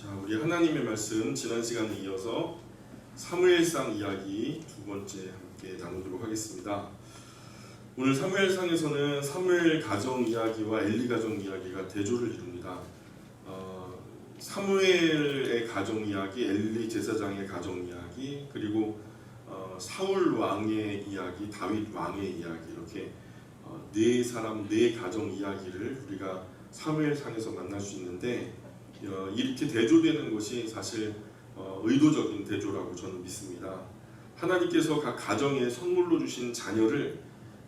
자, 우리 하나님의 말씀 지난 시간에 이어서 사무엘상 이야기 두 번째 함께 나누도록 하겠습니다. 오늘 사무엘상에서는 사무엘 가정 이야기와 엘리 가정 이야기가 대조를 이룹니다. 사무엘의 가정 이야기, 엘리 제사장의 가정 이야기, 그리고 사울 왕의 이야기, 다윗 왕의 이야기, 이렇게 네 사람, 네 가정 이야기를 우리가 사무엘상에서 만날 수 있는데, 이렇게 대조되는 것이 사실 의도적인 대조라고 저는 믿습니다. 하나님께서 각 가정에 선물로 주신 자녀를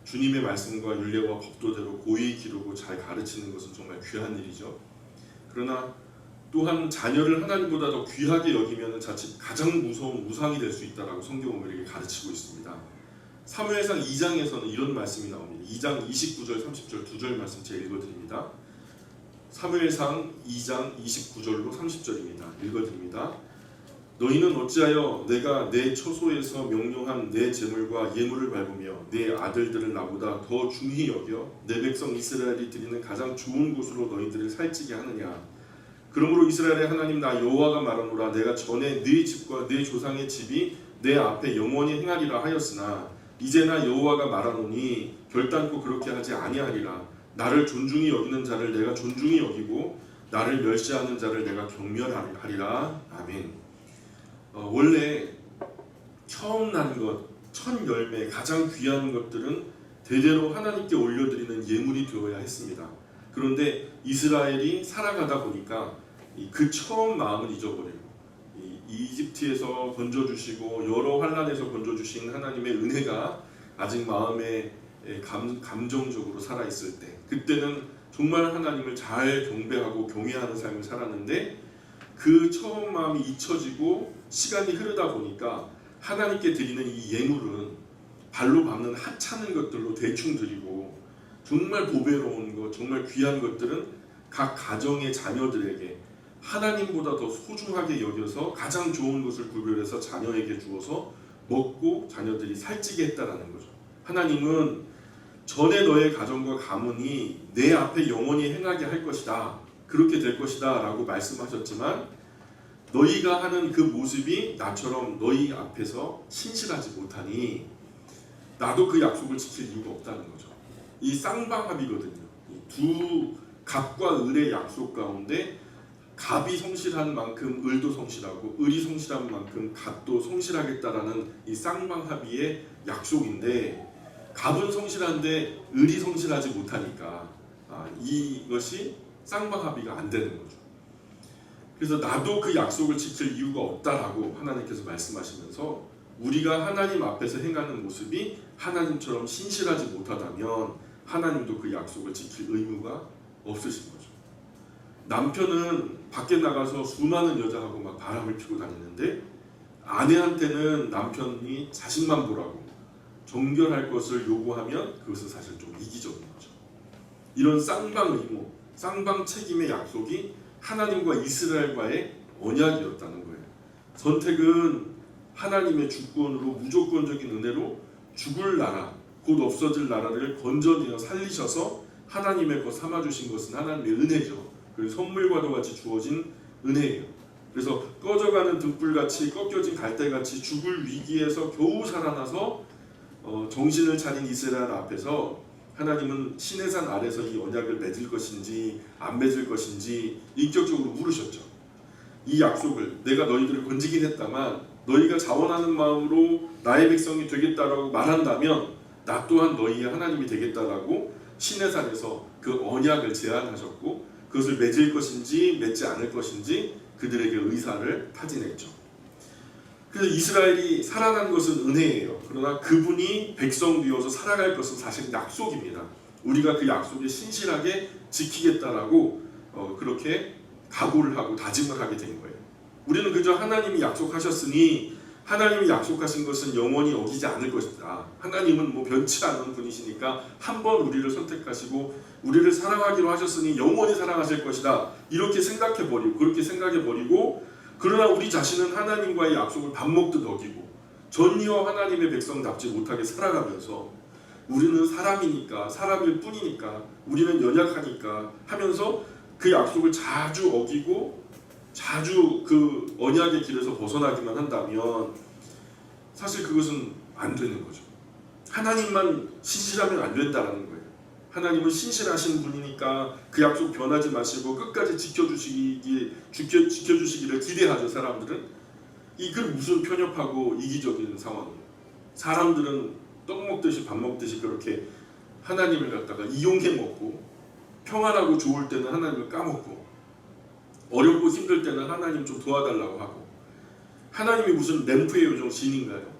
주님의 말씀과 율례와 법도대로 고이 기르고 잘 가르치는 것은 정말 귀한 일이죠. 그러나 또한 자녀를 하나님보다 더 귀하게 여기면 자칫 가장 무서운 우상이 될 수 있다라고 성경은 우리에게 가르치고 있습니다. 사무엘상 2장에서는 이런 말씀이 나옵니다. 2장 29절 30절 두 절 말씀 제가 읽어드립니다. 사무엘상 2장 29절로 30절입니다. 읽어드립니다. 너희는 어찌하여 내가 내 처소에서 명령한 내 제물과 예물을 밟으며 내 아들들을 나보다 더 중히 여겨 내 백성 이스라엘이 드리는 가장 좋은 곳으로 너희들을 살찌게 하느냐. 그러므로 이스라엘의 하나님 나 여호와가 말하노라. 내가 전에 네 집과 네 조상의 집이 내 앞에 영원히 행하리라 하였으나 이제 나 여호와가 말하노니 결단코 그렇게 하지 아니하리라. 나를 존중히 여기는 자를 내가 존중히 여기고 나를 멸시하는 자를 내가 경멸하리라. 아멘. 원래 처음 난 것, 첫 열매, 가장 귀한 것들은 대대로 하나님께 올려드리는 예물이 되어야 했습니다. 그런데 이스라엘이 살아가다 보니까 그 처음 마음을 잊어버리고 이집트에서 건져주시고 여러 환난에서 건져주신 하나님의 은혜가 아직 마음에 감정적으로 살아있을 때, 그때는 정말 하나님을 잘 경배하고 경외하는 삶을 살았는데 그 처음 마음이 잊혀지고 시간이 흐르다 보니까 하나님께 드리는 이 예물은 발로 밟는 하찮은 것들로 대충 드리고 정말 보배로운 것, 정말 귀한 것들은 각 가정의 자녀들에게 하나님보다 더 소중하게 여겨서 가장 좋은 것을 구별해서 자녀에게 주어서 먹고 자녀들이 살찌게 했다라는 거죠. 하나님은 전에 너의 가정과 가문이 내 앞에 영원히 행하게 할 것이다, 그렇게 될 것이다 라고 말씀하셨지만 너희가 하는 그 모습이 나처럼 너희 앞에서 신실하지 못하니 나도 그 약속을 지킬 이유가 없다는 거죠. 이 쌍방합이거든요. 두 갑과 을의 약속 가운데 갑이 성실한 만큼 을도 성실하고 을이 성실한 만큼 갑도 성실하겠다라는 이 쌍방합의의 약속인데, 갑은 성실한데 을이 성실하지 못하니까 이것이 쌍방합의가 안 되는 거죠. 그래서 나도 그 약속을 지킬 이유가 없다라고 하나님께서 말씀하시면서 우리가 하나님 앞에서 행하는 모습이 하나님처럼 신실하지 못하다면 하나님도 그 약속을 지킬 의무가 없으신 거죠. 남편은 밖에 나가서 수많은 여자하고 막 바람을 피고 다니는데 아내한테는 남편이 자식만 보라고 정결할 것을 요구하면 그것은 사실 좀 이기적인 거죠. 이런 쌍방 의무, 쌍방 책임의 약속이 하나님과 이스라엘과의 언약이었다는 거예요. 선택은 하나님의 주권으로 무조건적인 은혜로 죽을 나라, 곧 없어질 나라를 건져내어 살리셔서 하나님의 것 삼아주신 것은 하나님의 은혜죠. 그리고 선물과도 같이 주어진 은혜예요. 그래서 꺼져가는 등불같이 꺾여진 갈대같이 죽을 위기에서 겨우 살아나서 정신을 차린 이스라엘 앞에서 하나님은 시내산 아래서 이 언약을 맺을 것인지 안 맺을 것인지 인격적으로 물으셨죠. 이 약속을 내가 너희들을 건지긴 했다만 너희가 자원하는 마음으로 나의 백성이 되겠다라고 말한다면 나 또한 너희의 하나님이 되겠다라고 시내산에서 그 언약을 제안하셨고, 그것을 맺을 것인지 맺지 않을 것인지 그들에게 의사를 타진했죠. 그래서 이스라엘이 살아난 것은 은혜예요. 그러나 그분이 백성 되어서 살아갈 것은 사실 약속입니다. 우리가 그 약속에 신실하게 지키겠다라고 그렇게 각오를 하고 다짐을 하게 된 거예요. 우리는 그저 하나님이 약속하셨으니 하나님이 약속하신 것은 영원히 어기지 않을 것이다. 하나님은 변치 않는 분이시니까 한 번 우리를 선택하시고 우리를 사랑하기로 하셨으니 영원히 사랑하실 것이다. 이렇게 생각해버리고 그렇게 생각해버리고, 그러나 우리 자신은 하나님과의 약속을 밥 먹듯 어기고 전혀 하나님의 백성답지 못하게 살아가면서 우리는 사람이니까, 사람일 뿐이니까, 우리는 연약하니까 하면서 그 약속을 자주 어기고 자주 그 언약의 길에서 벗어나기만 한다면 사실 그것은 안 되는 거죠. 하나님만 신실하면 안 된다는 거예요. 하나님은 신실하신 분이니까 그 약속 변하지 마시고 끝까지 지켜주시기를 기대하죠. 사람들은 이게 무슨 편협하고 이기적인 상황이에요. 사람들은 떡 먹듯이 밥 먹듯이 그렇게 하나님을 갖다가 이용해 먹고, 평안하고 좋을 때는 하나님을 까먹고, 어렵고 힘들 때는 하나님 좀 도와달라고 하고. 하나님이 무슨 램프의 요정 신인가요?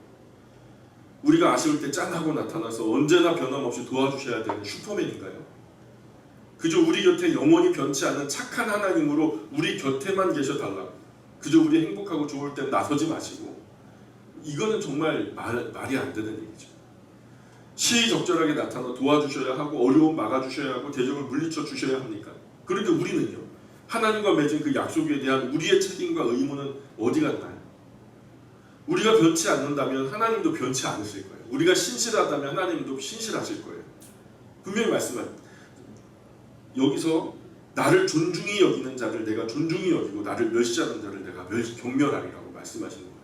우리가 아쉬울 때 짠하고 나타나서 언제나 변함없이 도와주셔야 되는 슈퍼맨인가요? 그저 우리 곁에 영원히 변치 않는 착한 하나님으로 우리 곁에만 계셔달라고, 그저 우리 행복하고 좋을 때 나서지 마시고, 이거는 정말 말이 안 되는 얘기죠. 시의적절하게 나타나 도와주셔야 하고, 어려움 막아주셔야 하고, 대적을 물리쳐 주셔야 합니까? 그런데 우리는요, 하나님과 맺은 그 약속에 대한 우리의 책임과 의무는 어디 갔나요? 우리가 변치 않는다면 하나님도 변치 않으실 거예요. 우리가 신실하다면 하나님도 신실하실 거예요. 분명히 말씀합니다. 여기서 나를 존중히 여기는 자를 내가 존중히 여기고 나를 멸시하는 자를 내가 경멸하리라고 말씀하시는 거예요.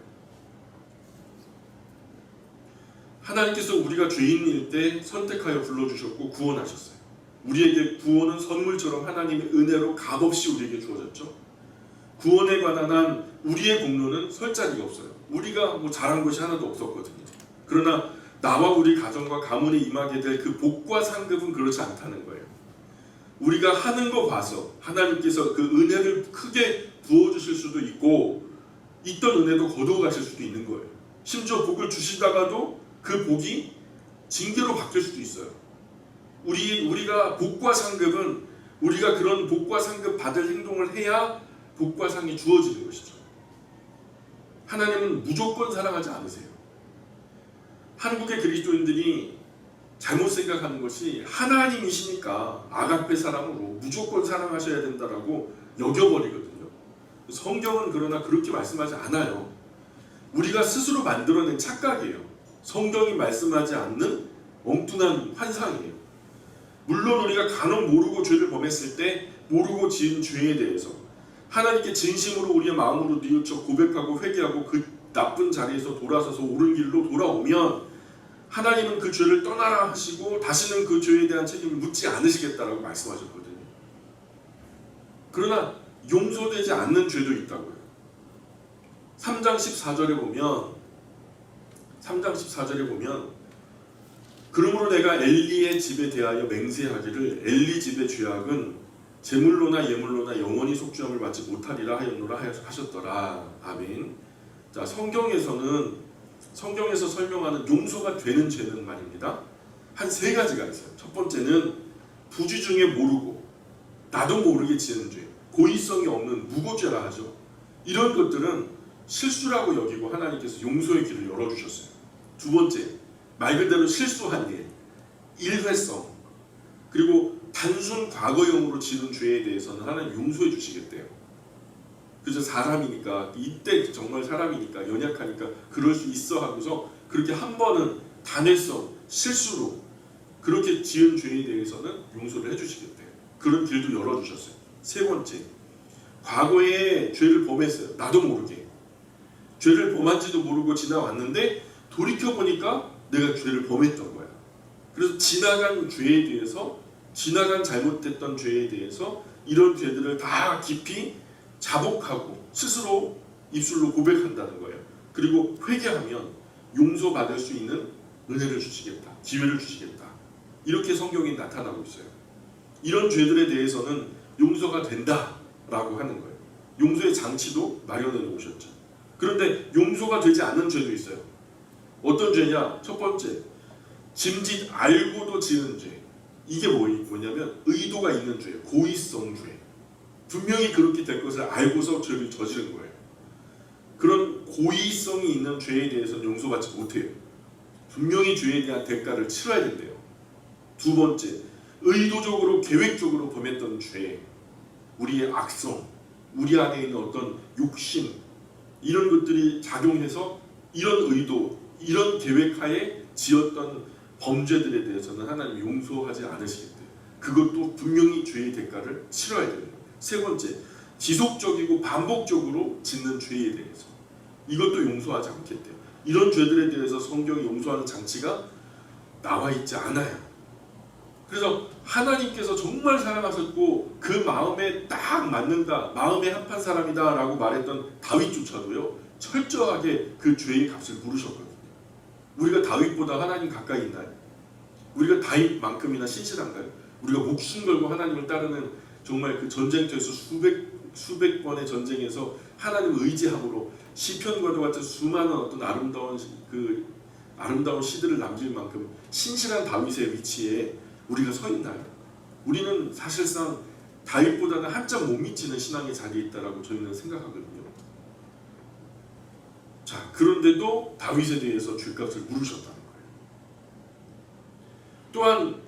하나님께서 우리가 죄인일 때 선택하여 불러주셨고 구원하셨어요. 우리에게 구원은 선물처럼 하나님의 은혜로 값없이 우리에게 주어졌죠. 구원에 관한 한 우리의 공로는 설 자리가 없어요. 우리가 뭐 잘한 것이 하나도 없었거든요. 그러나 나와 우리 가정과 가문에 임하게 될 그 복과 상급은 그렇지 않다는 거예요. 우리가 하는 거 봐서 하나님께서 그 은혜를 크게 부어주실 수도 있고, 있던 은혜도 거두어 가실 수도 있는 거예요. 심지어 복을 주시다가도 그 복이 징계로 바뀔 수도 있어요. 우리가 복과 상급은 우리가 그런 복과 상급 받을 행동을 해야 복과 상이 주어지는 것이죠. 하나님은 무조건 사랑하지 않으세요. 한국의 그리스도인들이 잘못 생각하는 것이 하나님이시니까 아가페 사랑으로 무조건 사랑하셔야 된다라고 여겨버리거든요. 성경은 그러나 그렇게 말씀하지 않아요. 우리가 스스로 만들어낸 착각이에요. 성경이 말씀하지 않는 엉뚱한 환상이에요. 물론 우리가 간혹 모르고 죄를 범했을 때 모르고 지은 죄에 대해서 하나님께 진심으로 우리의 마음으로 뉘우쳐 고백하고 회개하고 그 나쁜 자리에서 돌아서서 옳은 길로 돌아오면 하나님은 그 죄를 떠나라 하시고 다시는 그 죄에 대한 책임을 묻지 않으시겠다라고 말씀하셨거든요. 그러나 용서되지 않는 죄도 있다고요. 3장 14절에 보면 그러므로 내가 엘리의 집에 대하여 맹세하기를 엘리 집의 죄악은 제물로나 예물로나 영원히 속죄함을 받지 못하리라 하였노라 하셨더라. 아멘. 자, 성경에서 설명하는 용서가 되는 죄는 말입니다. 한 세 가지가 있어요. 첫 번째는 부지 중에 모르고 나도 모르게 지은 죄, 고의성이 없는 무고죄라 하죠. 이런 것들은 실수라고 여기고 하나님께서 용서의 길을 열어주셨어요. 두 번째, 말 그대로 실수한 일, 일회성, 그리고 단순 과거형으로 지은 죄에 대해서는 하나님 용서해 주시겠대요. 그저 사람이니까, 이때 정말 사람이니까, 연약하니까 그럴 수 있어 하고서 그렇게 한 번은 단회성, 실수로 그렇게 지은 죄에 대해서는 용서를 해주시겠대요. 그런 길도 열어주셨어요. 세 번째, 과거에 죄를 범했어요. 나도 모르게. 죄를 범한지도 모르고 지나왔는데 돌이켜보니까 내가 죄를 범했던 거야. 그래서 지나간 죄에 대해서, 지나간 잘못됐던 죄에 대해서 이런 죄들을 다 깊이 자복하고 스스로 입술로 고백한다는 거예요. 그리고 회개하면 용서받을 수 있는 은혜를 주시겠다, 기회를 주시겠다. 이렇게 성경이 나타나고 있어요. 이런 죄들에 대해서는 용서가 된다라고 하는 거예요. 용서의 장치도 마련해 놓으셨죠. 그런데 용서가 되지 않는 죄도 있어요. 어떤 죄냐? 첫 번째, 짐짓 알고도 지은 죄. 이게 뭐냐면 의도가 있는 죄, 고의성 죄. 분명히 그렇게 될 것을 알고서 죄를 저지른 거예요. 그런 고의성이 있는 죄에 대해서는 용서받지 못해요. 분명히 죄에 대한 대가를 치러야 된대요. 두 번째, 의도적으로 계획적으로 범했던 죄, 우리의 악성, 우리 안에 있는 어떤 욕심, 이런 것들이 작용해서 이런 의도, 이런 계획하에 지었던 범죄들에 대해서는 하나님 용서하지 않으시겠대요. 그것도 분명히 죄의 대가를 치러야 됩니다. 세 번째, 지속적이고 반복적으로 짓는 죄에 대해서 이것도 용서하지 않겠대요. 이런 죄들에 대해서 성경이 용서하는 장치가 나와 있지 않아요. 그래서 하나님께서 정말 사랑하셨고 그 마음에 딱 맞는다, 마음에 합한 사람이다 라고 말했던 다윗조차도요 철저하게 그 죄의 값을 물으셨거든요. 우리가 다윗보다 하나님 가까이 있나요? 우리가 다윗만큼이나 신실한가요? 우리가 목숨 걸고 하나님을 따르는 정말 그 전쟁터에서 수백 번의 전쟁에서 하나님을 의지함으로 시편과도 같은 수많은 어떤 아름다운 시들을 남길 만큼 신실한 다윗의 위치에 우리가 서 있나요? 우리는 사실상 다윗보다는 한참 못 미치는 신앙의 자리에 있다라고 저희는 생각하거든요. 자, 그런데도 다윗에 대해서 죄값을 물으셨다는 거예요. 또한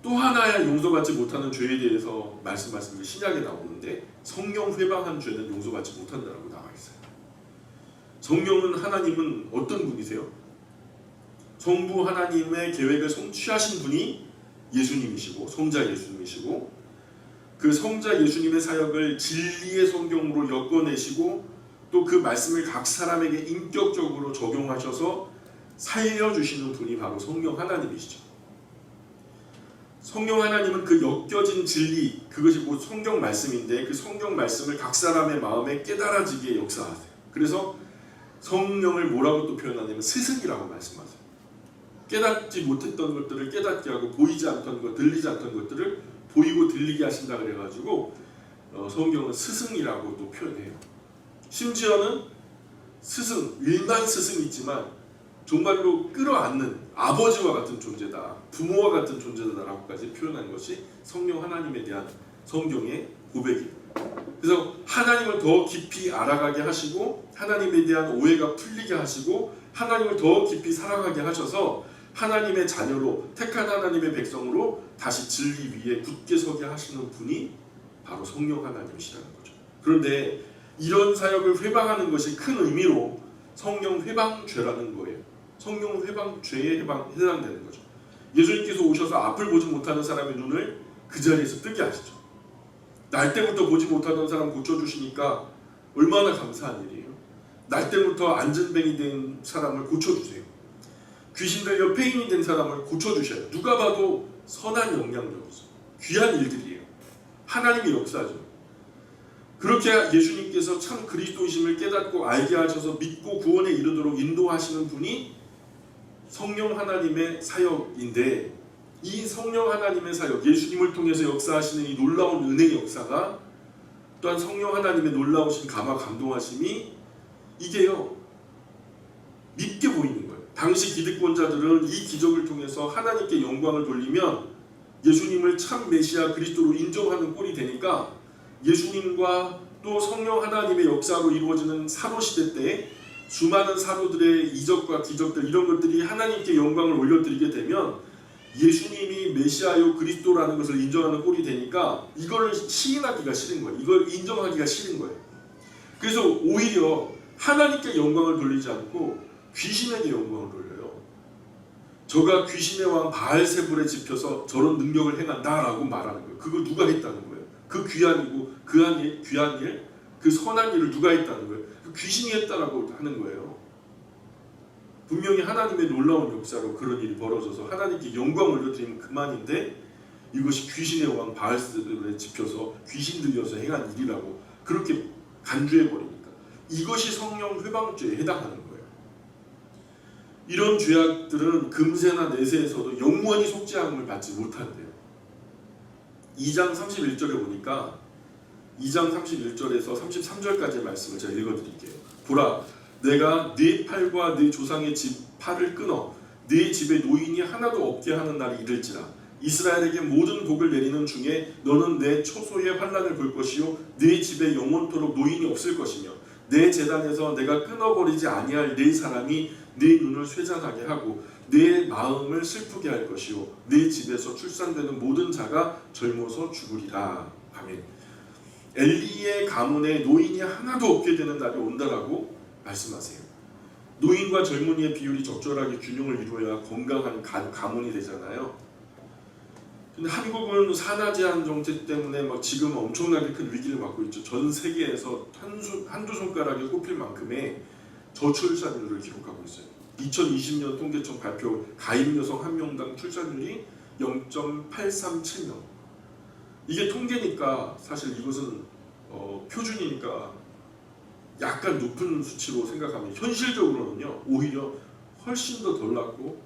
또 하나의 용서받지 못하는 죄에 대해서 말씀하신 게 신약에 나오는데 성령 회방한 죄는 용서받지 못한다라고 나와 있어요. 성령은 하나님은 어떤 분이세요? 성부 하나님의 계획을 성취하신 분이 예수님이시고 성자 예수님이시고 그 성자 예수님의 사역을 진리의 성경으로 엮어내시고 또 그 말씀을 각 사람에게 인격적으로 적용하셔서 살려주시는 분이 바로 성령 하나님이시죠. 성령 하나님은 그 엮여진 진리, 그것이 곧 성경 말씀인데 그 성경 말씀을 각 사람의 마음에 깨달아지게 역사하세요. 그래서 성령을 뭐라고 또 표현하냐면 스승이라고 말씀하세요. 깨닫지 못했던 것들을 깨닫게 하고 보이지 않던 것, 들리지 않던 것들을 보이고 들리게 하신다 그래가지고 성경은 스승이라고 또 표현해요. 심지어는 스승, 일반 스승이지만 정말로 끌어안는 아버지와 같은 존재다, 부모와 같은 존재다라고까지 표현한 것이 성령 하나님에 대한 성경의 고백이에요. 그래서 하나님을 더 깊이 알아가게 하시고 하나님에 대한 오해가 풀리게 하시고 하나님을 더 깊이 사랑하게 하셔서 하나님의 자녀로 택한 하나님의 백성으로 다시 진리 위에 굳게 서게 하시는 분이 바로 성령 하나님이시라는 거죠. 그런데 이런 사역을 회방하는 것이 큰 의미로 성령 회방죄라는 거예요. 성령 회방죄에 해당되는 거죠. 예수님께서 오셔서 앞을 보지 못하는 사람의 눈을 그 자리에서 뜨게 하시죠. 날 때부터 보지 못하던 사람 고쳐주시니까 얼마나 감사한 일이에요. 날 때부터 안전뱅이 된 사람을 고쳐주세요. 귀신 들려 폐인이 된 사람을 고쳐주셔요. 누가 봐도 선한 영향력이죠. 귀한 일들이에요. 하나님의 역사죠. 그렇게 예수님께서 참 그리스도이심을 깨닫고 알게 하셔서 믿고 구원에 이르도록 인도하시는 분이 성령 하나님의 사역인데 이 성령 하나님의 사역, 예수님을 통해서 역사하시는 이 놀라운 은혜의 역사가 또한 성령 하나님의 놀라우신 감화 감동하심이 이게요 밉게 보이는 거예요. 당시 기득권자들은 이 기적을 통해서 하나님께 영광을 돌리면 예수님을 참 메시아 그리스도로 인정하는 꼴이 되니까 예수님과 또 성령 하나님의 역사로 이루어지는 사도시대 때 수많은 사도들의 이적과 기적들 이런 것들이 하나님께 영광을 올려드리게 되면 예수님이 메시아요 그리스도라는 것을 인정하는 꼴이 되니까 이걸 시인하기가 싫은 거예요. 이걸 인정하기가 싫은 거예요. 그래서 오히려 하나님께 영광을 돌리지 않고 귀신에게 영광을 돌려요. 저가 귀신의 왕 바알세불에 집혀서 저런 능력을 행한다라고 말하는 거예요. 그걸 누가 했다는 거예요? 그 귀한 일, 그 선한 일을 누가 했다는 거예요? 귀신이 했다라고 하는 거예요. 분명히 하나님의 놀라운 역사로 그런 일이 벌어져서 하나님께 영광 올려드리면 그만인데 이것이 귀신의 왕 바알세불에 집혀서 귀신 들려서 행한 일이라고 그렇게 간주해버리니까 이것이 성령 회방죄에 해당하는 거예요. 이런 죄악들은 금세나 내세에서도 영원히 속죄함을 받지 못한대요. 2장 31절에 보니까 2장 31절에서 33절까지의 말씀을 제가 읽어드릴게요. 보라, 내가 네 팔과 네 조상의 집 팔을 끊어 네 집에 노인이 하나도 없게 하는 날이 이를지라. 이스라엘에게 모든 복을 내리는 중에 너는 내 초소의 환난을 볼 것이요 네 집에 영원토록 노인이 없을 것이며 내 제단에서 내가 끊어버리지 아니할 네 사람이 네 눈을 쇠잔하게 하고 내 마음을 슬프게 할 것이요 내 집에서 출산되는 모든 자가 젊어서 죽으리라. 아멘. 엘리의 가문에 노인이 하나도 없게 되는 날이 온다라고 말씀하세요. 노인과 젊은이의 비율이 적절하게 균형을 이루어야 건강한 가문이 되잖아요. 근데 한국은 산하 제한 정책 때문에 막 지금 엄청나게 큰 위기를 맞고 있죠. 전 세계에서 한두 손가락에 꼽힐 만큼의 저출산율을 기록하고 있어요. 2020년 통계청 발표 가임 여성 한 명당 출산율이 0.837명. 이게 통계니까 사실 이것은 표준이니까 약간 높은 수치로 생각하면 현실적으로는요 오히려 훨씬 더 덜 낳고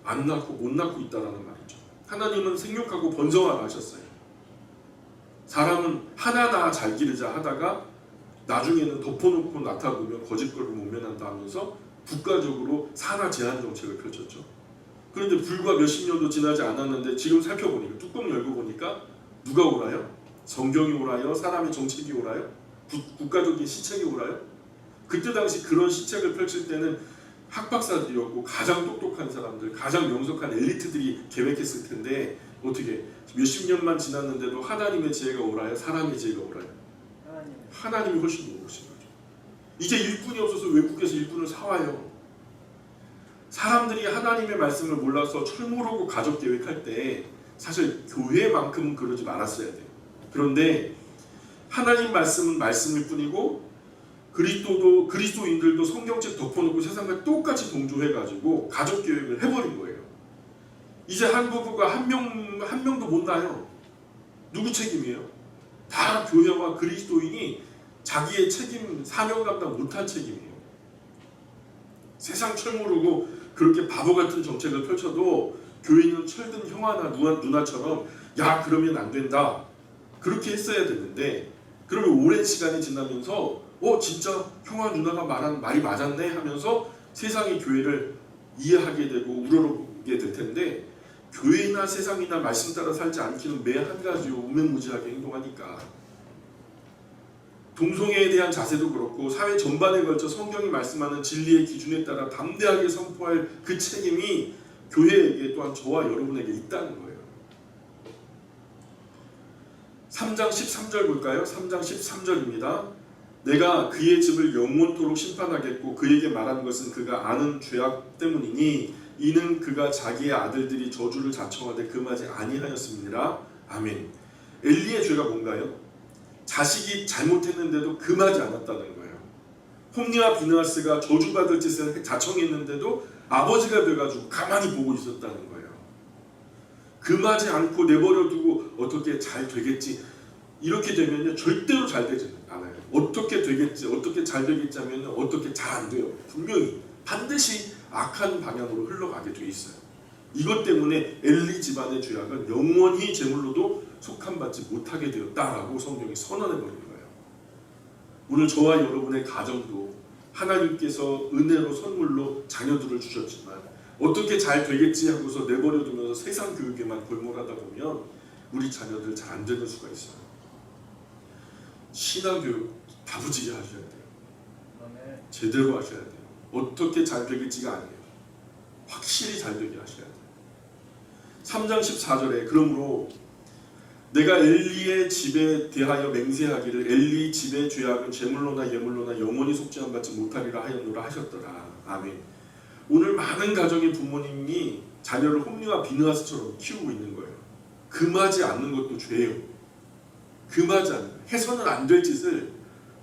안 낳고 못 낳고 있다라는 말이죠. 하나님은 생육하고 번성하라 하셨어요. 사람은 하나나 잘 기르자 하다가 나중에는 덮어놓고 나타보면 거짓말을 못 면한다 하면서 국가적으로 산하 제한 정책을 펼쳤죠. 그런데 불과 몇십 년도 지나지 않았는데 지금 살펴보니까 뚜껑 열고 보니까 누가 오라요? 성경이 오라요? 사람의 정책이 오라요? 국가적인 시책이 오라요? 그때 당시 그런 시책을 펼칠 때는 학박사들이었고 가장 똑똑한 사람들, 가장 명석한 엘리트들이 계획했을 텐데 어떻게 몇십 년만 지났는데도 하나님의 지혜가 오라요? 사람의 지혜가 오라요? 하나님이 훨씬 더 오르신 거죠. 이제 일꾼이 없어서 외국에서 일꾼을 사와요. 사람들이 하나님의 말씀을 몰라서 철모르고 가족 계획할 때 사실 교회만큼은 그러지 말았어야 돼요. 그런데 하나님 말씀은 말씀일 뿐이고 그리스도인들도 성경책 덮어놓고 세상과 똑같이 동조해가지고 가족 계획을 해버린 거예요. 이제 한 부부가 한 명도 못 낳아요. 누구 책임이에요? 다 교회와 그리스도인이 자기의 책임 사명 감당 못한 책임이에요. 세상 철모르고 그렇게 바보 같은 정책을 펼쳐도 교인은 철든 형아나 누나처럼 야 그러면 안 된다 그렇게 했어야 되는데 그러면 오랜 시간이 지나면서 진짜 형아 누나가 말한 말이 맞았네 하면서 세상이 교회를 이해하게 되고 우러러보게 될 텐데 교회나 세상이나 말씀 따라 살지 않기는 매 한 가지로 우매무지하게 행동하니까 동성애에 대한 자세도 그렇고 사회 전반에 걸쳐 성경이 말씀하는 진리의 기준에 따라 담대하게 선포할 그 책임이 교회에게 또한 저와 여러분에게 있다는 거예요. 3장 13절 볼까요? 3장 13절입니다. 내가 그의 집을 영원토록 심판하겠고 그에게 말한 것은 그가 아는 죄악 때문이니 이는 그가 자기의 아들들이 저주를 자청하되 금하지 아니하였음이니라. 아멘. 엘리의 죄가 뭔가요? 자식이 잘못했는데도 금하지 않았다는 거예요. 홈리와 비느하스가 저주받을 짓을 자청했는데도 아버지가 돼가지고 가만히 보고 있었다는 거예요. 금하지 않고 내버려두고 어떻게 잘 되겠지 이렇게 되면요 절대로 잘 되지 않아요. 어떻게 되겠지 어떻게 잘 되겠지 하면 어떻게 잘 안 돼요. 분명히 반드시 악한 방향으로 흘러가게 돼 있어요. 이것 때문에 엘리 집안의 죄악은 영원히 제물로도 속함받지 못하게 되었다라고 성경이 선언해버리는 거예요. 오늘 저와 여러분의 가정도 하나님께서 은혜로 선물로 자녀들을 주셨지만 어떻게 잘 되겠지 하고서 내버려두면서 세상 교육에만 골몰하다 보면 우리 자녀들 잘 안 되는 수가 있어요. 신앙교육 다부지게 하셔야 돼요. 제대로 하셔야 돼요. 어떻게 잘 되겠지가 아니에요. 확실히 잘 되게 하셔야 돼요. 3장 14절에 그러므로 내가 엘리의 집에 대하여 맹세하기를 엘리 집의 죄악은 제물로나 예물로나 영원히 속죄함 받지 못하리라 하였노라 하셨더라. 아멘. 오늘 많은 가정의 부모님이 자녀를 홈리와 비느하스처럼 키우고 있는 거예요. 금하지 않는 것도 죄예요. 금하지 않는 해서는 안 될 짓을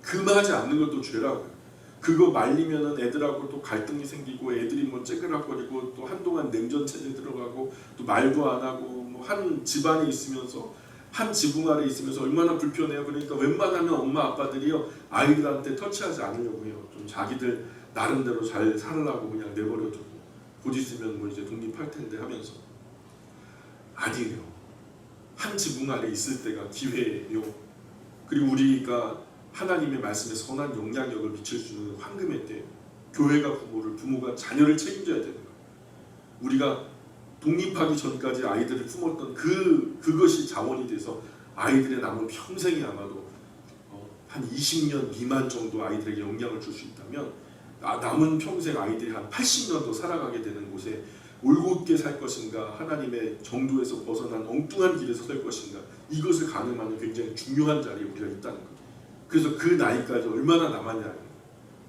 금하지 않는 것도 죄라고요. 그거 말리면은 애들하고 또 갈등이 생기고 애들이 뭐 째그락거리고 또 한동안 냉전 체제 들어가고 또 말도 안 하고 뭐 한 집안에 있으면서 한 지붕 아래 있으면서 얼마나 불편해요. 그러니까 웬만하면 엄마 아빠들이요 아이들한테 터치하지 않으려고 해요. 좀 자기들 나름대로 잘 살려고 그냥 내버려두고 곧 있으면 뭐 이제 독립할 텐데 하면서 아니에요. 한 지붕 아래 있을 때가 기회예요. 그리고 우리가 하나님의 말씀에 선한 영향력을 미칠 수 있는 황금의 때 교회가 부모가 자녀를 책임져야 되는 거예요. 우리가 독립하기 전까지 아이들을 품었던 그것이 자원이 돼서 아이들의 남은 평생이 아마도 한 20년 미만 정도 아이들에게 영향을 줄 수 있다면 남은 평생 아이들이 한 80년 더 살아가게 되는 곳에 올곧게 살 것인가 하나님의 정도에서 벗어난 엉뚱한 길에서 살 것인가 이것을 가늠하는 굉장히 중요한 자리에 우리가 있다는 거예요. 그래서 그 나이까지 얼마나 남았냐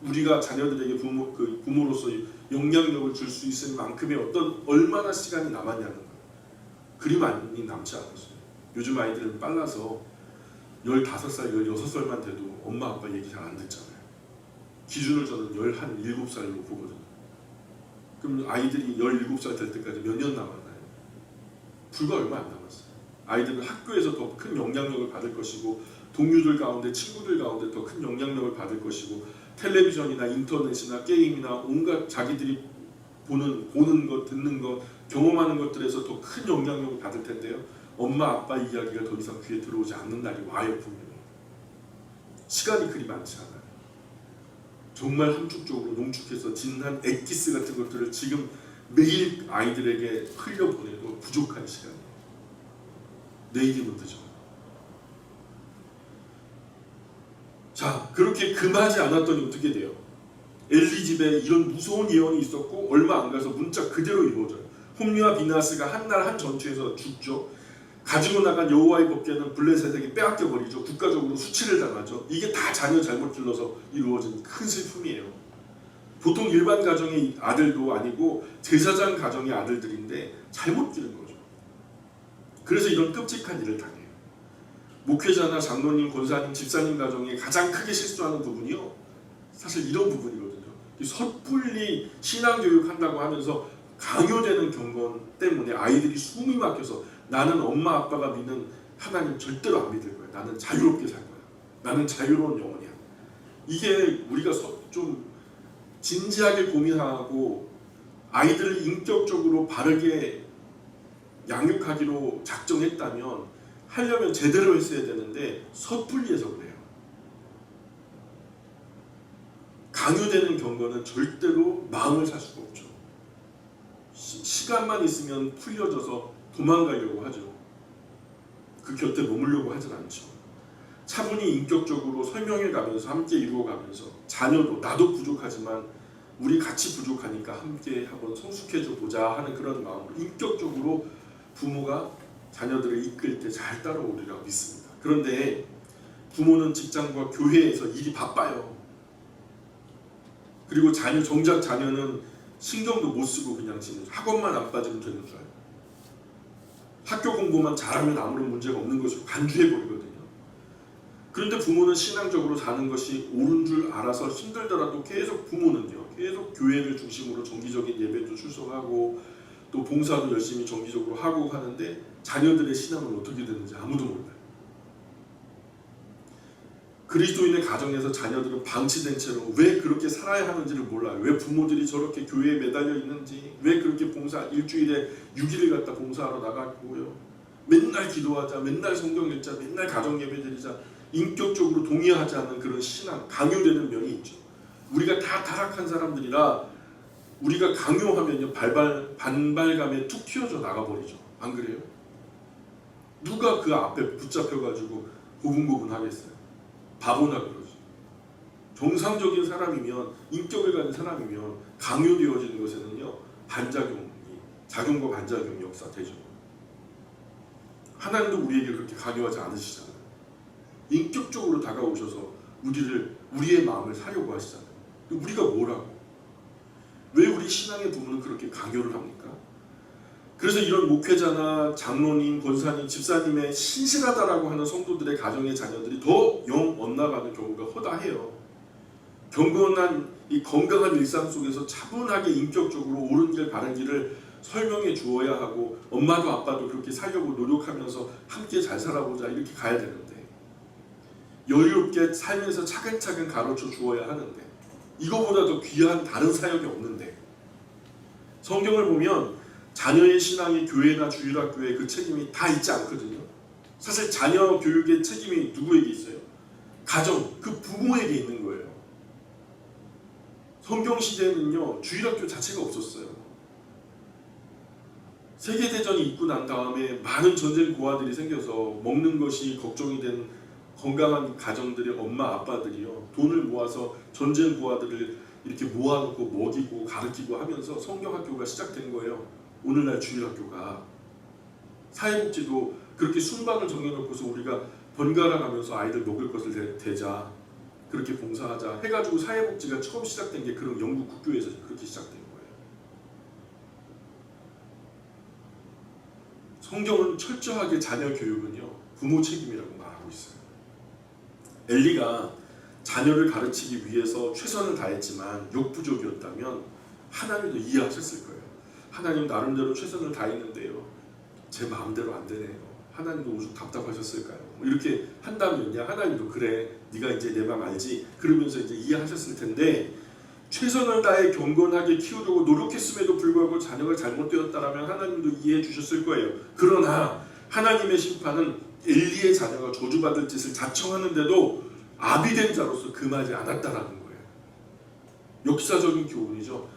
우리가 자녀들에게 부모로서 영향력을 줄 수 있을 만큼의 얼마나 시간이 남았냐는 거예요. 그림만이 남지 않았어요. 요즘 아이들은 빨라서 15살, 16살만 돼도 엄마 아빠 얘기 잘 안 듣잖아요. 기준을 저는 17살로 보거든요. 그럼 아이들이 17살 될 때까지 몇 년 남았나요? 불과 얼마 안 남았어요. 아이들은 학교에서 더 큰 영향력을 받을 것이고, 동료들 가운데, 친구들 가운데 더 큰 영향력을 받을 것이고, 텔레비전이나 인터넷이나 게임이나 온갖 자기들이 보는 것, 듣는 것, 경험하는 것들에서 더 큰 영향력을 받을 텐데요. 엄마 아빠 이야기가 더 이상 귀에 들어오지 않는 날이 와요. 분명히. 시간이 그리 많지 않아요. 정말 함축적으로 농축해서 진한 엑기스 같은 것들을 지금 매일 아이들에게 흘려보내도 부족한 시간이에요. 내일이면 되죠. 자, 그렇게 금하지 않았더니 어떻게 돼요? 엘리 집에 이런 무서운 예언이 있었고 얼마 안 가서 문자 그대로 이루어져요. 홈리와 비나스가 한 날 한 전투에서 죽죠. 가지고 나간 여호와의 법궤는 블레셋에게 빼앗겨 버리죠. 국가적으로 수치를 당하죠. 이게 다 자녀 잘못 길러서 이루어진 큰 슬픔이에요. 보통 일반 가정의 아들도 아니고 제사장 가정의 아들들인데 잘못 기른 거죠. 그래서 이런 끔찍한 일을 당해요. 목회자나 장로님, 권사님, 집사님 가정에 가장 크게 실수하는 부분이요, 사실 이런 부분이거든요. 섣불리 신앙교육 한다고 하면서 강요되는 경건 때문에 아이들이 숨이 막혀서 나는 엄마 아빠가 믿는 하나님 절대로 안 믿을 거야. 나는 자유롭게 살 거야. 나는 자유로운 영혼이야. 이게 우리가 좀 진지하게 고민하고 아이들을 인격적으로 바르게 양육하기로 작정했다면 하려면 제대로 했어야 되는데 섣불리 해서 그래요. 강요되는 경건은 절대로 마음을 살 수가 없죠. 시간만 있으면 풀려져서 도망가려고 하죠. 그 곁에 머물려고 하진 않죠. 차분히 인격적으로 설명해가면서 함께 이루어가면서 자녀도 나도 부족하지만 우리 같이 부족하니까 함께 한번 성숙해져 보자 하는 그런 마음으로 인격적으로 부모가 자녀들을 이끌 때 잘 따라오리라고 믿습니다. 그런데 부모는 직장과 교회에서 일이 바빠요. 그리고 정작 자녀는 신경도 못 쓰고 그냥 지내죠. 학원만 안 빠지면 되는 줄 알아요. 학교 공부만 잘하면 아무런 문제가 없는 것으로 간주해버리거든요. 그런데 부모는 신앙적으로 사는 것이 옳은 줄 알아서 힘들더라도 계속 부모는요, 계속 교회를 중심으로 정기적인 예배도 출석하고 또 봉사도 열심히 정기적으로 하고 하는데 자녀들의 신앙은 어떻게 되는지 아무도 몰라요. 그리스도인의 가정에서 자녀들은 방치된 채로 왜 그렇게 살아야 하는지를 몰라요. 왜 부모들이 저렇게 교회에 매달려 있는지, 왜 그렇게 봉사 일주일에 6일을 갖다 봉사하러 나가고요. 맨날 기도하자, 맨날 성경 읽자, 맨날 가정 예배 드리자, 인격적으로 동의하지 않는 그런 신앙, 강요되는 면이 있죠. 우리가 다 타락한 사람들이라 우리가 강요하면요 반발감에 툭 튀어져 나가버리죠. 안 그래요? 누가 그 앞에 붙잡혀가지고 고분고분하겠어요? 바보나 그러지. 정상적인 사람이면, 인격을 가진 사람이면 강요되어지는 것에는요 작용과 반작용이 역사되죠. 하나님도 우리에게 그렇게 강요하지 않으시잖아요. 인격적으로 다가오셔서 우리의 마음을 사려고 하시잖아요. 우리가 뭐라고? 왜 우리 신앙의 부모는 그렇게 강요를 합니까? 그래서 이런 목회자나 장로님, 권사님, 집사님의 신실하다라고 하는 성도들의 가정의 자녀들이 더 영 엇나가는 경우가 허다해요. 이 건강한 일상 속에서 차분하게 인격적으로 옳은 길, 바른 길을 설명해 주어야 하고 엄마도 아빠도 그렇게 살려고 노력하면서 함께 잘 살아보자 이렇게 가야 되는데 여유롭게 살면서 차근차근 가르쳐 주어야 하는데 이거보다 더 귀한 다른 사역이 없는데 성경을 보면 자녀의 신앙이 교회나 주일학교에 그 책임이 다 있지 않거든요. 사실 자녀 교육의 책임이 누구에게 있어요? 가정, 그 부모에게 있는 거예요. 성경 시대에는요 주일학교 자체가 없었어요. 세계대전이 있고 난 다음에 많은 전쟁 고아들이 생겨서 먹는 것이 걱정이 된 건강한 가정들의 엄마 아빠들이요 돈을 모아서 전쟁 고아들을 이렇게 모아놓고 먹이고 가르치고 하면서 성경학교가 시작된 거예요. 오늘날 주일학교가 사회복지도 그렇게 순방을 정해놓고서 우리가 번갈아 가면서 아이들 먹을 것을 대자 그렇게 봉사하자 해가지고 사회복지가 처음 시작된 게 그런 영국 국교에서 그렇게 시작된 거예요. 성경은 철저하게 자녀 교육은요 부모 책임이라고 말하고 있어요. 엘리가 자녀를 가르치기 위해서 최선을 다했지만 욕부족이었다면 하나님도 이해하셨을 거예요. 하나님 나름대로 최선을 다했는데요 제 마음대로 안 되네요. 하나님도 좀 답답하셨을까요? 뭐 이렇게 한다면요 하나님도 그래 네가 이제 내 마음 알지? 그러면서 이제 이해하셨을 텐데 최선을 다해 경건하게 키우려고 노력했음에도 불구하고 자녀가 잘못되었다라면 하나님도 이해해 주셨을 거예요. 그러나 하나님의 심판은 엘리의 자녀가 저주받을 짓을 자청하는데도 아비된 자로서 금하지 않았다라는 거예요. 역사적인 교훈이죠.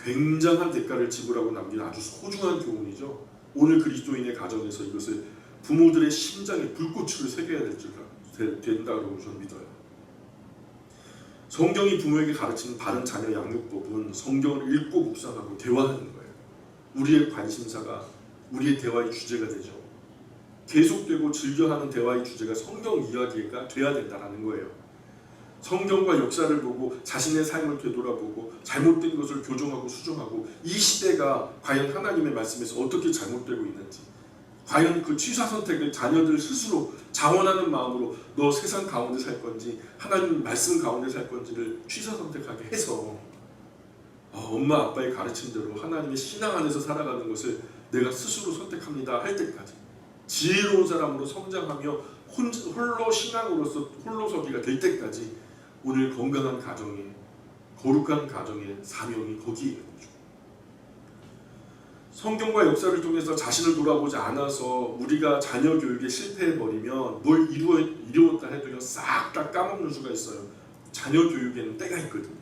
굉장한 대가를 지불하고 남긴 아주 소중한 교훈이죠. 오늘 그리스도인의 가정에서 이것을 부모들의 심장에 불꽃을 새겨야 된다고 저는 믿어요. 성경이 부모에게 가르치는 바른 자녀 양육법은 성경을 읽고 묵상하고 대화하는 거예요. 우리의 관심사가 우리의 대화의 주제가 되죠. 계속되고 즐겨하는 대화의 주제가 성경 이야기가 돼야 된다는 거예요. 성경과 역사를 보고 자신의 삶을 되돌아보고 잘못된 것을 교정하고 수정하고 이 시대가 과연 하나님의 말씀에서 어떻게 잘못되고 있는지, 과연 그 취사 선택을 자녀들 스스로 자원하는 마음으로 너 세상 가운데 살 건지 하나님 말씀 가운데 살 건지를 취사 선택하게 해서 엄마 아빠의 가르친 대로 하나님의 신앙 안에서 살아가는 것을 내가 스스로 선택합니다 할 때까지 지혜로운 사람으로 성장하며 홀로 신앙으로서 홀로서기가 될 때까지 오늘 건강한 가정에 거룩한 가정의 사명이 거기에 있는 거죠. 성경과 역사를 통해서 자신을 돌아보지 않아서 우리가 자녀 교육에 실패해버리면 뭘 이루었다 해도 싹 다 까먹는 수가 있어요. 자녀 교육에는 때가 있거든요.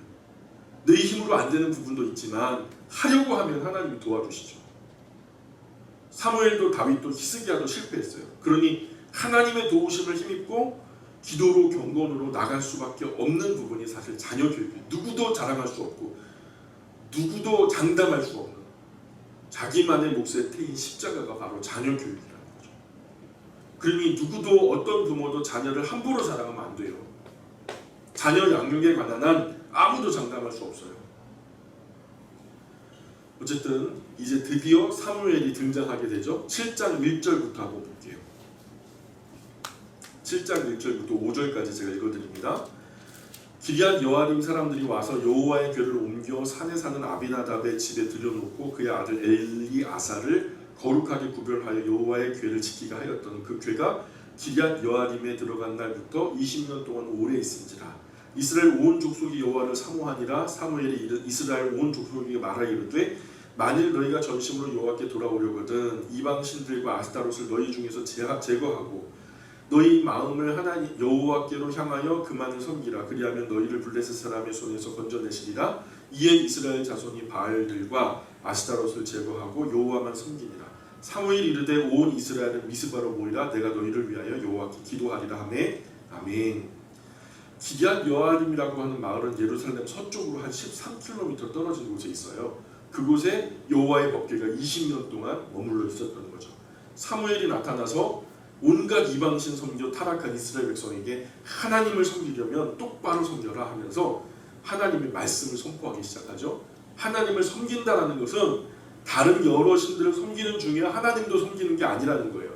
내 힘으로 안 되는 부분도 있지만 하려고 하면 하나님이 도와주시죠. 사무엘도 다윗도 히스기야도 실패했어요. 그러니 하나님의 도우심을 힘입고 기도로 경건으로 나갈 수밖에 없는 부분이 사실 자녀 교육이에요. 누구도 자랑할 수 없고 누구도 장담할 수 없는 자기만의 몫에 태인 십자가가 바로 자녀 교육이라는 거죠. 그러니 누구도 어떤 부모도 자녀를 함부로 자랑하면 안 돼요. 자녀 양육에 관한 한 아무도 장담할 수 없어요. 어쨌든 이제 드디어 사무엘이 등장하게 되죠. 7장 1절부터 한번 볼게요. 7장 1절부터 5절까지 제가 읽어드립니다. 기럇 여아림 사람들이 와서 여호와의 궤를 옮겨 산에 사는 아비나답의 집에 들여놓고 그의 아들 엘리아사를 거룩하게 구별하여 여호와의 궤를 지키게 하였던 그 궤가 기럇 여아림에 들어간 날부터 20년 동안 오래 있은지라. 이스라엘 온 족속이 여호와를 사모하니라. 사무엘이 이스라엘 온 족속에게 말하여 이르되 만일 너희가 전심으로 여호와께 돌아오려거든 이방 신들과 아스타롯을 너희 중에서 제거하고 너희 마음을 하나님 여호와께로 향하여 그만을 섬기라. 그리하면 너희를 블레셋 사람의 손에서 건져내시리라. 이에 이스라엘 자손이 바알들과 아스타롯을 제거하고 여호와만 섬기니라. 사무엘이 이르되 온 이스라엘은 미스바로 모이라. 내가 너희를 위하여 여호와께 기도하리라 하매 아멘. 기럇 여아림이라고 하는 마을은 예루살렘 서쪽으로 한 13km 떨어진 곳에 있어요. 그곳에 여호와의 법궤가 20년 동안 머물러 있었던 거죠. 사무엘이 나타나서 온갖 이방신 섬겨 타락한 이스라엘 백성에게 하나님을 섬기려면 똑바로 섬겨라 하면서 하나님의 말씀을 선포하기 시작하죠. 하나님을 섬긴다라는 것은 다른 여러 신들을 섬기는 중에 하나님도 섬기는 게 아니라는 거예요.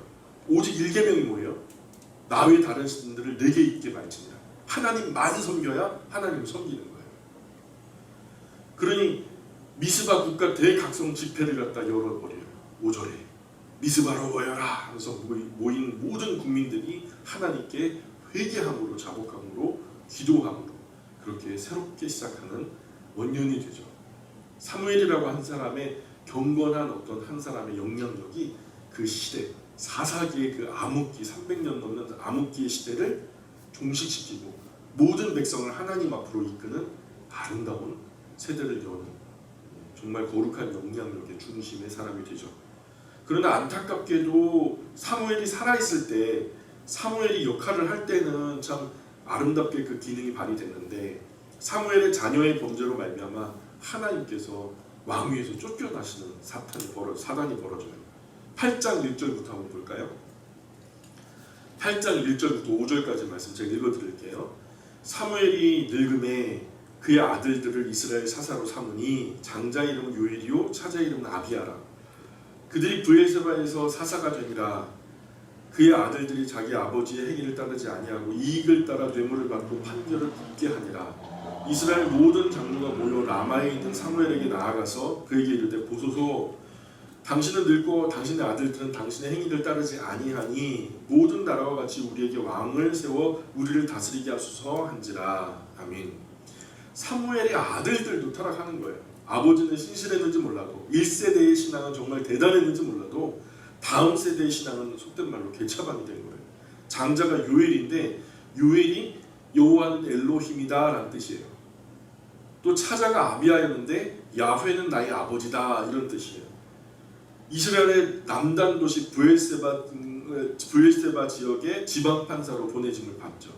오직 일계명이 뭐예요? 나 외 다른 신들을 내게 있게 말지니라. 하나님만 섬겨야 하나님을 섬기는 거예요. 그러니 미스바 국가 대각성 집회를 갖다 열어버려요. 5절에 미스바로 모여라 하면서 모인 모든 국민들이 하나님께 회개함으로 자복함으로 기도함으로 그렇게 새롭게 시작하는 원년이 되죠. 사무엘이라고 한 사람의 경건한 어떤 한 사람의 영향력이 그 시대 사사기의 그 암흑기 300년 넘는 암흑기의 시대를 종식시키고 모든 백성을 하나님 앞으로 이끄는 아름다운 세대를 여는 정말 거룩한 영향력의 중심의 사람이 되죠. 그러나 안타깝게도 사무엘이 살아있을 때 사무엘이 역할을 할 때는 참 아름답게 그 기능이 발휘됐는데 사무엘의 자녀의 범죄로 말미암아 하나님께서 왕위에서 쫓겨나시는 사단이 벌어져요. 8장 1절부터 한번 볼까요? 8장 1절부터 5절까지 말씀 제가 읽어드릴게요. 사무엘이 늙음에 그의 아들들을 이스라엘 사사로 삼으니 장자 이름은 요엘이요 차자 이름은 아비야라. 그들이 브엘세바에서 사사가 되니라. 그의 아들들이 자기 아버지의 행위를 따르지 아니하고 이익을 따라 뇌물을 받고 판결을 굽게 하니라. 이스라엘 모든 장로가 모여 라마에 있는 사무엘에게 나아가서 그에게 이르되 보소서 당신은 늙고 당신의 아들들은 당신의 행위를 따르지 아니하니 모든 나라와 같이 우리에게 왕을 세워 우리를 다스리게 하소서 한지라. 아멘. 사무엘의 아들들도 타락하는 거예요. 아버지는 신실했는지 몰라도 1세대의 신앙은 정말 대단했는지 몰라도 다음 세대의 신앙은 속된 말로 개차반이 된 거예요. 장자가 요엘인데 요엘이 여호와는 엘로힘이다 라는 뜻이에요. 또 차자가 아비야였는데 야훼는 나의 아버지다 이런 뜻이에요. 이스라엘의 남단 도시 브엘세바 지역의 지방 판사로 보내짐을 받죠.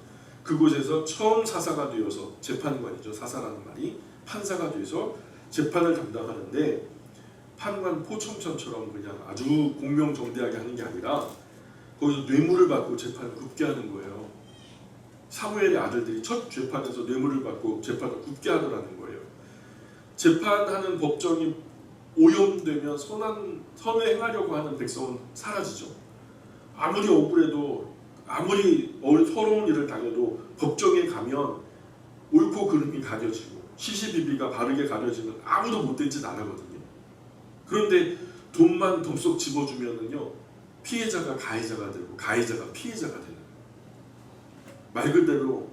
그곳에서 처음 사사가 되어서 재판관이죠. 사사라는 말이 판사가 되어서 재판을 담당하는데 판관 포청천처럼 그냥 아주 공명정대하게 하는 게 아니라 거기서 뇌물을 받고 재판을 굽게 하는 거예요. 사무엘의 아들들이 첫 재판에서 뇌물을 받고 재판을 굽게 하더라는 거예요. 재판하는 법정이 오염되면 선을 행하려고 하는 백성은 사라지죠. 아무리 억울해도 아무리 서러운 일을 당해도 법정에 가면 옳고 그름이 가려지고 시시비비가 바르게 가려지면 아무도 못된 짓 안 하거든요. 그런데 돈만 덥석 집어주면은요 피해자가 가해자가 되고 가해자가 피해자가 되는 거예요. 말 그대로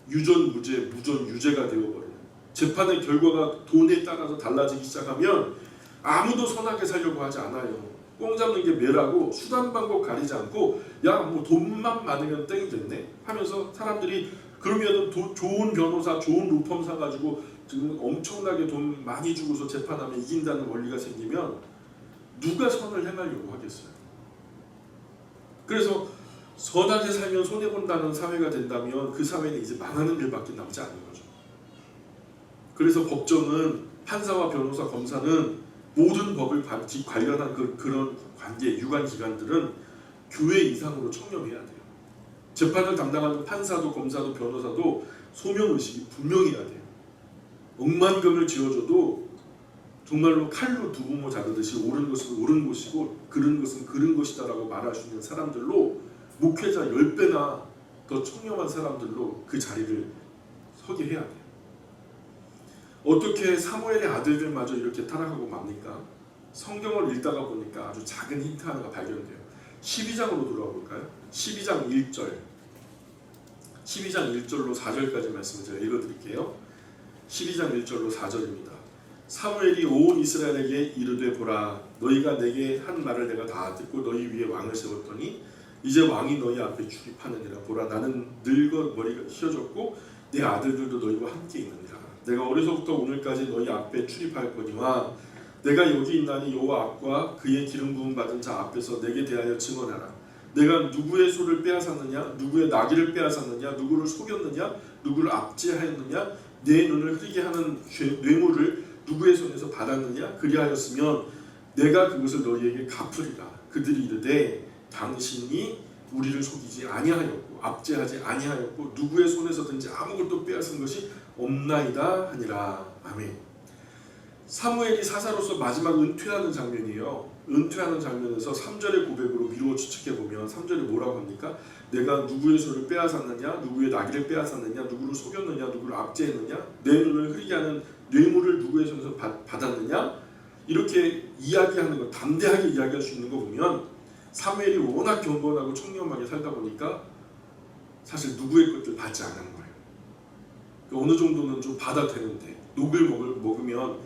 유전무죄, 무전유죄가 되어버리는 재판의 결과가 돈에 따라서 달라지기 시작하면 아무도 선하게 살려고 하지 않아요. 꽁 잡는 게 매라고 수단 방법 가리지 않고 야 뭐 돈만 많으면 땡이 됐네 하면서 사람들이 그러면은 좋은 변호사, 좋은 로펌 사가지고 지금 엄청나게 돈 많이 주고서 재판하면 이긴다는 원리가 생기면 누가 선을 행하려고 하겠어요. 그래서 선하게 살면 손해본다는 사회가 된다면 그 사회는 이제 망하는 일밖에 남지 않는 거죠. 그래서 법정은 판사와 변호사, 검사는 모든 법을 관련한 그런 관계, 유관기관들은 교회 이상으로 청렴해야 돼요. 재판을 담당하는 판사도 검사도 변호사도 소명의식이 분명해야 돼요. 억만금을 지어줘도 정말로 칼로 두부모 자르듯이 옳은 것은 옳은 것이고 그른 것은 그른 것이다라고 말할 수 있는 사람들로 목회자 10배나 더 청렴한 사람들로 그 자리를 서게 해야 돼요. 어떻게 사무엘의 아들들마저 이렇게 타락하고 맙니까? 성경을 읽다가 보니까 아주 작은 힌트 하나가 발견돼요. 12장으로 돌아와 볼까요? 12장 1절 12장 1절로 4절까지 말씀을 제가 읽어드릴게요. 12장 1절로 4절입니다. 사무엘이 온 이스라엘에게 이르되 보라 너희가 내게 한 말을 내가 다 듣고 너희 위에 왕을 세웠더니 이제 왕이 너희 앞에 출입하느니라. 보라 나는 늙어 머리가 휘어졌고 내 아들들도 너희와 함께 있느니라. 내가 어려서부터 오늘까지 너희 앞에 출입할 거니와 내가 여기 있나니 여호와 앞과 그의 기름 부음 받은 자 앞에서 내게 대하여 증언하라. 내가 누구의 소를 빼앗았느냐 누구의 나귀를 빼앗았느냐 누구를 속였느냐 누구를 압제하였느냐 내 눈을 흐리게 하는 뇌물을 누구의 손에서 받았느냐 그리하였으면 내가 그것을 너희에게 갚으리라. 그들이 이르되 당신이 우리를 속이지 아니하였고 압제하지 아니하였고 누구의 손에서든지 아무것도 빼앗은 것이 없나이다 하니라. 아멘. 사무엘이 사사로서 마지막 은퇴하는 장면이에요. 은퇴하는 장면에서 3절의 고백으로 미루어 추측해보면 3절에 뭐라고 합니까? 내가 누구의 소를 빼앗았느냐 누구의 나귀를 빼앗았느냐 누구를 속였느냐 누구를 압제했느냐 내 눈을 흐리게 하는 뇌물을 누구의 손에서 받았느냐 이렇게 이야기하는 거 담대하게 이야기할 수 있는 거 보면 사무엘이 워낙 경건하고 청렴하게 살다 보니까 사실 누구의 것들 받지 않은 거예요. 어느 정도는 좀 받아 되는데 녹을 먹으면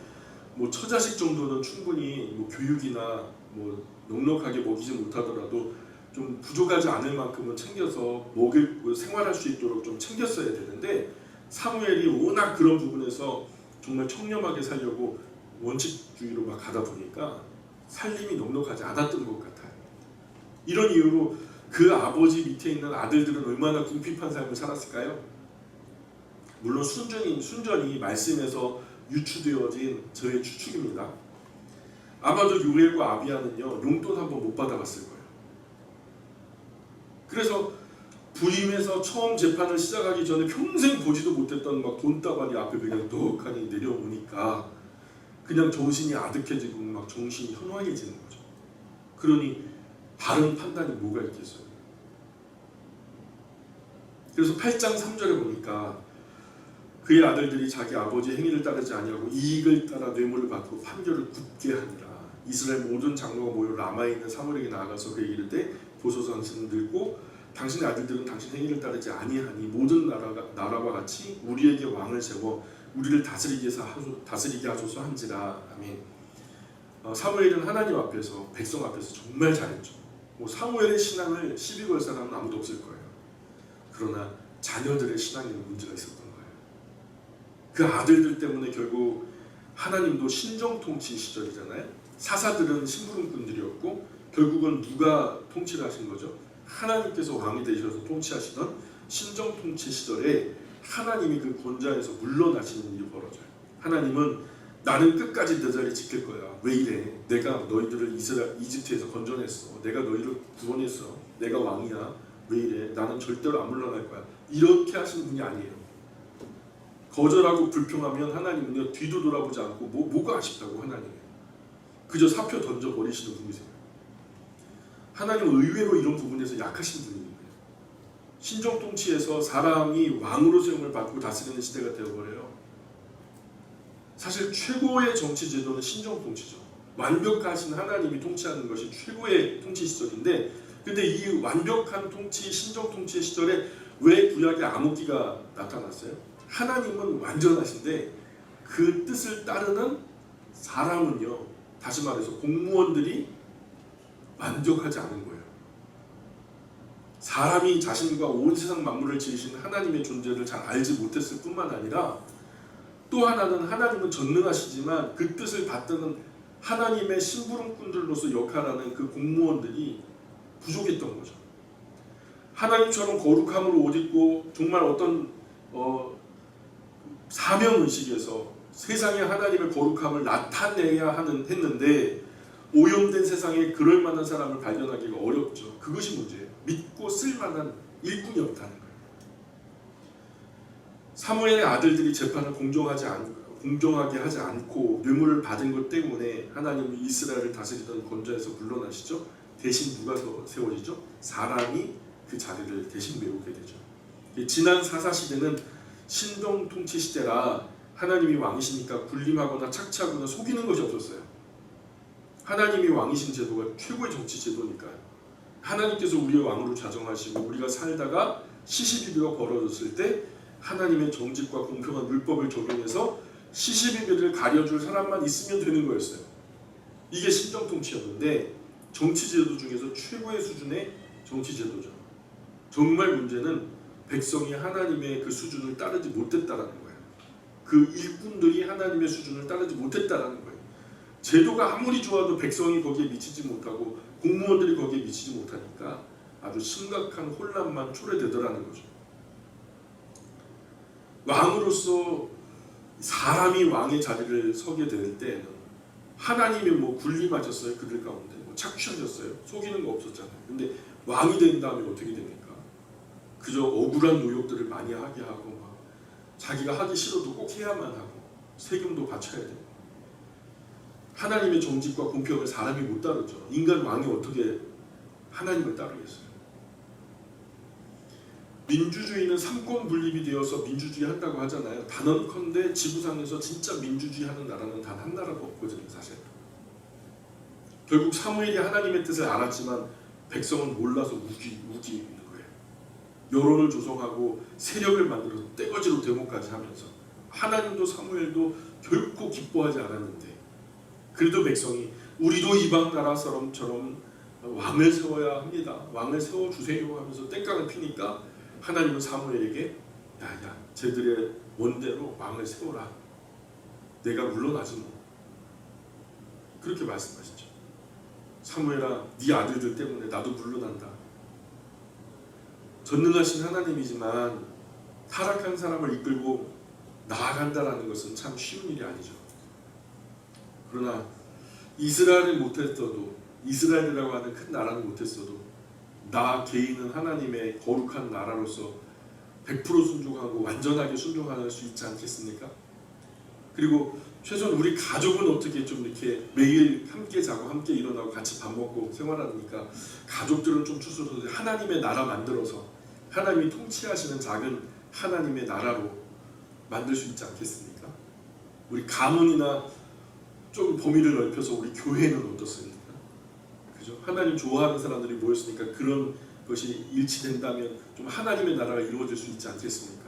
뭐 처자식 정도는 충분히 뭐 교육이나 뭐 넉넉하게 먹이지 못하더라도 좀 부족하지 않을 만큼은 챙겨서 생활할 수 있도록 좀 챙겼어야 되는데 사무엘이 워낙 그런 부분에서 정말 청렴하게 살려고 원칙주의로 막 가다 보니까 살림이 넉넉하지 않았던 것 같아요. 이런 이유로 그 아버지 밑에 있는 아들들은 얼마나 궁핍한 삶을 살았을까요? 물론 순전히 말씀에서 유추되어진 저의 추측입니다. 아마도 요엘과 아비야는요 용돈 한 번 못 받아봤을 거예요. 그래서 부임해서 처음 재판을 시작하기 전에 평생 보지도 못했던 막 돈다발이 앞에 그냥 떡하니 내려오니까 그냥 정신이 아득해지고 막 정신이 현황해지는 거죠. 그러니 바른 판단이 뭐가 있겠어요? 그래서 8장 3절에 보니까 그의 아들들이 자기 아버지의 행위를 따르지 아니하고 이익을 따라 뇌물을 받고 판결을 굳게 하니라. 이스라엘 모든 장로가 모여 라마에 있는 사무엘에게 나아가서 그에게 이르되 보소서 당신은 늙고 당신의 아들들은 당신 행위를 따르지 아니하니 모든 나라와 같이 우리에게 왕을 세워 우리를 다스리게 하소서 한지라. 아멘. 사무엘은 하나님 앞에서 백성 앞에서 정말 잘했죠. 사무엘의 신앙을 시비 걸 사람은 아무도 없을 거예요. 그러나 자녀들의 신앙에는 문제가 있었던 거예요. 그 아들들 때문에 결국 하나님도 신정통치 시절이잖아요. 사사들은 심부름꾼들이었고 결국은 누가 통치를 하신 거죠? 하나님께서 왕이 되셔서 통치하시던 신정통치 시절에 하나님이 그 권좌에서 물러나시는 일이 벌어져요. 하나님은 나는 끝까지 내 자리 지킬 거야. 왜 이래? 내가 너희들을 이집트에서 건져냈어. 내가 너희를 구원했어. 내가 왕이야. 왜 이래? 나는 절대로 안 물러날 거야. 이렇게 하시는 분이 아니에요. 거절하고 불평하면 하나님은요 뒤도 돌아보지 않고 뭐가 아쉽다고 하나님은 그저 사표 던져버리시는 분이세요. 하나님은 의외로 이런 부분에서 약하신 분입니다. 신정통치에서 사람이 왕으로 세움을 받고 다스리는 시대가 되어버려요. 사실 최고의 정치 제도는 신정통치죠. 완벽하신 하나님이 통치하는 것이 최고의 통치 시절인데 근데 이 완벽한 통치, 신정통치 시절에 왜 구약에 암흑기가 나타났어요? 하나님은 완전하신데 그 뜻을 따르는 사람은요, 다시 말해서 공무원들이 만족하지 않은 거예요. 사람이 자신과 온 세상 만물을 지으신 하나님의 존재를 잘 알지 못했을 뿐만 아니라 또 하나는 하나님은 전능하시지만 그 뜻을 받드는 하나님의 심부름꾼들로서 역할하는 그 공무원들이 부족했던 거죠. 하나님처럼 거룩함을 옷 입고 정말 어떤 사명의식에서 세상에 하나님의 거룩함을 나타내야 했는데 오염된 세상에 그럴 만한 사람을 발견하기가 어렵죠. 그것이 문제예요. 믿고 쓸만한 일꾼이 없다는 거예요. 사무엘의 아들들이 재판을 공정하게 하지 않고 뇌물을 받은 것 때문에 하나님이 이스라엘을 다스리던 권좌에서 물러나시죠. 대신 누가 세워지죠? 사람이 그 자리를 대신 메우게 되죠. 지난 사사시대는 신정통치 시대라 하나님이 왕이시니까 군림하거나 착취하거나 속이는 것이 없었어요. 하나님이 왕이신 제도가 최고의 정치 제도니까요. 하나님께서 우리의 왕으로 자정하시고 우리가 살다가 시시비비가 벌어졌을 때 하나님의 정직과 공평한 율법을 적용해서 시시비비를 가려줄 사람만 있으면 되는 거였어요. 이게 신정통치였는데 정치제도 중에서 최고의 수준의 정치제도죠. 정말 문제는 백성이 하나님의 그 수준을 따르지 못했다라는 거예요. 그 일꾼들이 하나님의 수준을 따르지 못했다라는 거예요. 제도가 아무리 좋아도 백성이 거기에 미치지 못하고 공무원들이 거기에 미치지 못하니까 아주 심각한 혼란만 초래되더라는 거죠. 왕으로서 사람이 왕의 자리를 서게 될 때에는 하나님이 군림하셨어요? 그들 가운데 착취하셨어요? 속이는 거 없었잖아요. 근데 왕이 된 다음에 어떻게 됩니까? 그저 억울한 노역들을 많이 하게 하고 자기가 하기 싫어도 꼭 해야만 하고 세금도 바쳐야 돼요. 하나님의 정직과 공평을 사람이 못 따르죠. 인간 왕이 어떻게 하나님을 따르겠어요? 민주주의는 삼권 분립이 되어서 민주주의 한다고 하잖아요. 단언컨대 지구상에서 진짜 민주주의 하는 나라는 단 한 나라도 없거든요. 사실 결국 사무엘이 하나님의 뜻을 알았지만 백성은 몰라서 우기 있는 거예요. 여론을 조성하고 세력을 만들어서 떼거지로 데모까지 하면서 하나님도 사무엘도 결코 기뻐하지 않았는데 그래도 백성이 우리도 이방 나라 사람처럼 왕을 세워야 합니다. 왕을 세워주세요 하면서 땡깡을 피니까 하나님은 사무엘에게 야야 쟤들의 원대로 왕을 세워라. 내가 물러나지 뭐. 그렇게 말씀하시죠. 사무엘아 네 아들들 때문에 나도 물러난다. 전능하신 하나님이지만 타락한 사람을 이끌고 나아간다는 것은 참 쉬운 일이 아니죠. 그러나 이스라엘을 못했어도 이스라엘이라고 하는 큰 나라는 못했어도 나 개인은 하나님의 거룩한 나라로서 100% 순종하고 완전하게 순종할 수 있지 않겠습니까? 그리고 최소한 우리 가족은 어떻게 좀 이렇게 매일 함께 자고 함께 일어나고 같이 밥 먹고 생활하니까 가족들은 좀 추스러서 하나님의 나라 만들어서 하나님이 통치하시는 작은 하나님의 나라로 만들 수 있지 않겠습니까? 우리 가문이나 좀 범위를 넓혀서 우리 교회는 어떻습니까? 그죠? 하나님 좋아하는 사람들이 모였으니까 그런 것이 일치된다면 좀 하나님의 나라가 이루어질 수 있지 않겠습니까?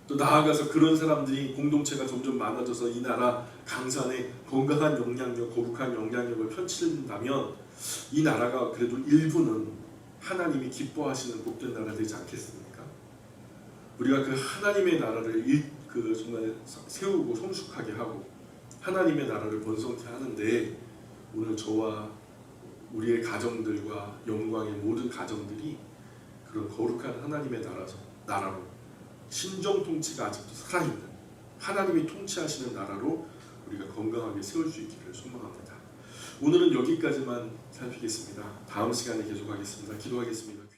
또 나아가서 그런 사람들이 공동체가 점점 많아져서 이 나라 강산에 건강한 영향력, 거룩한 영향력을 펼친다면 이 나라가 그래도 일부는 하나님이 기뻐하시는 복된 나라 되지 않겠습니까? 우리가 그 하나님의 나라를 정말 세우고 성숙하게 하고 하나님의 나라를 번성케 하는데 오늘 저와 우리의 가정들과 영광의 모든 가정들이 그런 거룩한 하나님의 나라로 신정 통치가 아직도 살아있는 하나님이 통치하시는 나라로 우리가 건강하게 세울 수 있기를 소망합니다. 오늘은 여기까지만 살피겠습니다. 다음 시간에 계속하겠습니다. 기도하겠습니다.